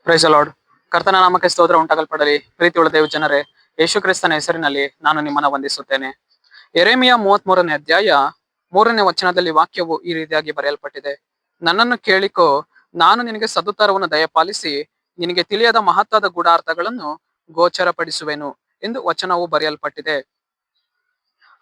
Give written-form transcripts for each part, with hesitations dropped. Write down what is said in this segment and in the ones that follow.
Price lord. ಕರ್ತನ ನಾಮಕ್ಕೆ ಸ್ತೋತ್ರ ಉಂಟಾಗಲ್ಪಡಲಿ. ಪ್ರೀತಿಯುಳ್ಳ ದೇವ ಜನರೇ, ಯೇಸು ಕ್ರಿಸ್ತನ ಹೆಸರಿನಲ್ಲಿ ನಾನು ನಿಮ್ಮನ್ನ ವಂದಿಸುತ್ತೇನೆ. ಯೆರೆಮೀಯ 33ನೇ ಅಧ್ಯಾಯ 3ನೇ ವಚನದಲ್ಲಿ ವಾಕ್ಯವು ಈ ರೀತಿಯಾಗಿ ಬರೆಯಲ್ಪಟ್ಟಿದೆ. ನನ್ನನ್ನು ಕೇಳಿಕೋ, ನಾನು ನಿನಗೆ ಸದುತ್ತರವನ್ನು ದಯಪಾಲಿಸಿ ನಿನಗೆ ತಿಳಿಯದ ಮಹತ್ತಾದ ಗೂಢಾರ್ಥಗಳನ್ನು ಗೋಚರಪಡಿಸುವೆನು ಎಂದು ವಚನವು ಬರೆಯಲ್ಪಟ್ಟಿದೆ.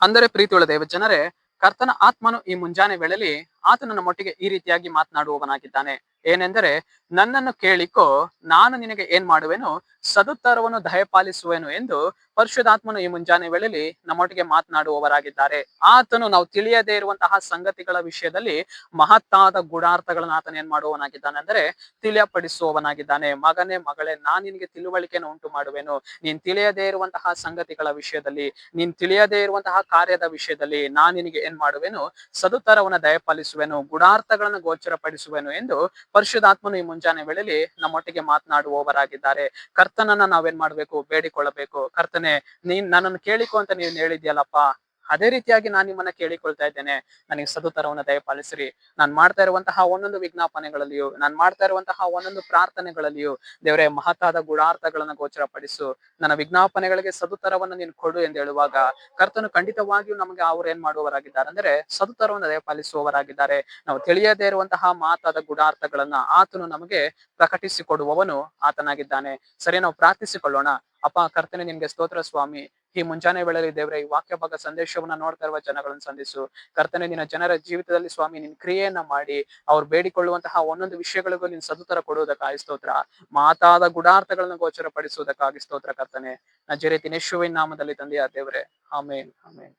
ಅಂದರೆ ಪ್ರೀತಿಯುಳ್ಳ ದೇವ ಜನರೇ, ಕರ್ತನ ಆತ್ಮನು ಈ ಮುಂಜಾನೆ ವೇಳೆಯಲ್ಲಿ ಆತನು ನಮ್ಮೊಟ್ಟಿಗೆ ಈ ರೀತಿಯಾಗಿ ಮಾತನಾಡುವವನಾಗಿದ್ದಾನೆ. ಏನೆಂದರೆ, ನನ್ನನ್ನು ಕೇಳಿಕೋ, ನಾನು ನಿನಗೆ ಏನ್ ಮಾಡುವೆನು, ಸದುತ್ತರವನ್ನು ದಯಪಾಲಿಸುವೆನು ಎಂದು ಪರಿಶುದ್ಧಾತ್ಮನು ಈ ಮುಂಜಾನೆ ವೇಳೆಯಲ್ಲಿ ನಮ್ಮೊಟ್ಟಿಗೆ ಮಾತನಾಡುವವರಾಗಿದ್ದಾರೆ. ಆತನು ನಾವು ತಿಳಿಯದೇ ಇರುವಂತಹ ಸಂಗತಿಗಳ ವಿಷಯದಲ್ಲಿ ಮಹತ್ತಾದ ಗೂಢಾರ್ಥಗಳನ್ನು ಆತನ ಏನ್ ಮಾಡುವವನಾಗಿದ್ದಾನೆ ಅಂದರೆ ತಿಳಿಯಪಡಿಸುವವನಾಗಿದ್ದಾನೆ. ಮಗನೇ ಮಗಳೇ, ನಾನ್ ನಿನಗೆ ತಿಳುವಳಿಕೆಯನ್ನು ಉಂಟು ಮಾಡುವೆನು. ನೀನ್ ತಿಳಿಯದೇ ಇರುವಂತಹ ಸಂಗತಿಗಳ ವಿಷಯದಲ್ಲಿ, ನೀನ್ ತಿಳಿಯದೇ ಇರುವಂತಹ ಕಾರ್ಯದ ವಿಷಯದಲ್ಲಿ ನಾನ್ ನಿನಗೆ ಏನ್ ಮಾಡುವೆನು, ಸದುತ್ತರವನ್ನು ದಯಪಾಲಿಸುವೆನು, ಗುಡಾರ್ಥಗಳನ್ನು ಗೋಚರಪಡಿಸುವೆನು ಎಂದು ಪರಿಶುದ್ಧಾತ್ಮನು ಈ ಮುಂಜಾನೆ ವೇಳೆಯಲ್ಲಿ ನಮ್ಮೊಟ್ಟಿಗೆ ಮಾತನಾಡುವವರಾಗಿದ್ದಾರೆ. ಕರ್ತನನ್ನ ನಾವೇನ್ ಮಾಡ್ಬೇಕು, ಬೇಡಿಕೊಳ್ಳಬೇಕು. ಕರ್ತನೆ, ನೀನ್ ನನ್ನನ್ನು ಕೇಳಿಕೊ ಅಂತ ನೀನ್ ಹೇಳಿದ್ಯಲ್ಲಪ್ಪ, ಅದೇ ರೀತಿಯಾಗಿ ನಾನು ನಿಮ್ಮನ್ನ ಕೇಳಿಕೊಳ್ತಾ ಇದ್ದೇನೆ. ನನಗೆ ಸದುತ್ತರವನ್ನು ದಯಪಾಲಿಸ್ರಿ. ನಾನ್ ಮಾಡ್ತಾ ಇರುವಂತಹ ಒಂದೊಂದು ವಿಜ್ಞಾಪನೆಗಳಲ್ಲಿಯೂ, ನಾನ್ ಮಾಡ್ತಾ ಇರುವಂತಹ ಒಂದೊಂದು ಪ್ರಾರ್ಥನೆಗಳಲ್ಲಿಯೂ ದೇವರೇ ಮಹತ್ತಾದ ಗುಡಾರ್ಥಗಳನ್ನ ಗೋಚರಪಡಿಸು. ನನ್ನ ವಿಜ್ಞಾಪನೆಗಳಿಗೆ ಸದುತ್ತರವನ್ನು ನೀನು ಕೊಡು ಎಂದು ಹೇಳುವಾಗ ಕರ್ತನು ಖಂಡಿತವಾಗಿಯೂ ನಮಗೆ ಅವ್ರು ಏನ್ ಮಾಡುವವರಾಗಿದ್ದಾರೆ ಅಂದ್ರೆ ಸದುತ್ತರವನ್ನು ದಯಪಾಲಿಸುವವರಾಗಿದ್ದಾರೆ. ನಾವು ತಿಳಿಯದೇ ಇರುವಂತಹ ಮಾತಾದ ಗುಡಾರ್ಥಗಳನ್ನ ಆತನು ನಮಗೆ ಪ್ರಕಟಿಸಿಕೊಡುವವನು ಆತನಾಗಿದ್ದಾನೆ. ಸರಿ, ನಾವು ಪ್ರಾರ್ಥಿಸಿಕೊಳ್ಳೋಣ. ಅಪ್ಪ ಕರ್ತನೆ, ನಿನ್ಗೆ ಸ್ತೋತ್ರ ಸ್ವಾಮಿ. ಈ ಮುಂಜಾನೆ ವೇಳೆಯಲ್ಲಿ ದೇವರೇ ಈ ವಾಕ್ಯ ಭಾಗ ಸಂದೇಶವನ್ನ ನೋಡ್ತಾ ಇರುವ ಜನಗಳನ್ನು ಸಂಧಿಸು. ಕರ್ತನೆ, ನಿನ್ನ ಜನರ ಜೀವಿತದಲ್ಲಿ ಸ್ವಾಮಿ ನಿನ್ ಕ್ರಿಯೆಯನ್ನ ಮಾಡಿ ಅವ್ರು ಬೇಡಿಕೊಳ್ಳುವಂತಹ ಒಂದೊಂದು ವಿಷಯಗಳಿಗೂ ನೀನ್ ಸದುತ್ತರ ಕೊಡುವುದಕ್ಕಾಗಿ ಸ್ತೋತ್ರ. ಮಾತಾದ ಗುಡಾರ್ಥಗಳನ್ನ ಗೋಚರಪಡಿಸುವುದಕ್ಕಾಗಿ ಸ್ತೋತ್ರ ಕರ್ತನೆ. ನಜರೇತಿನ ಯೇಸುವಿನ ನಾಮದಲ್ಲಿ ತಂದೆಯ ದೇವರೇ, ಆಮೇನ್ ಆಮೇನ್.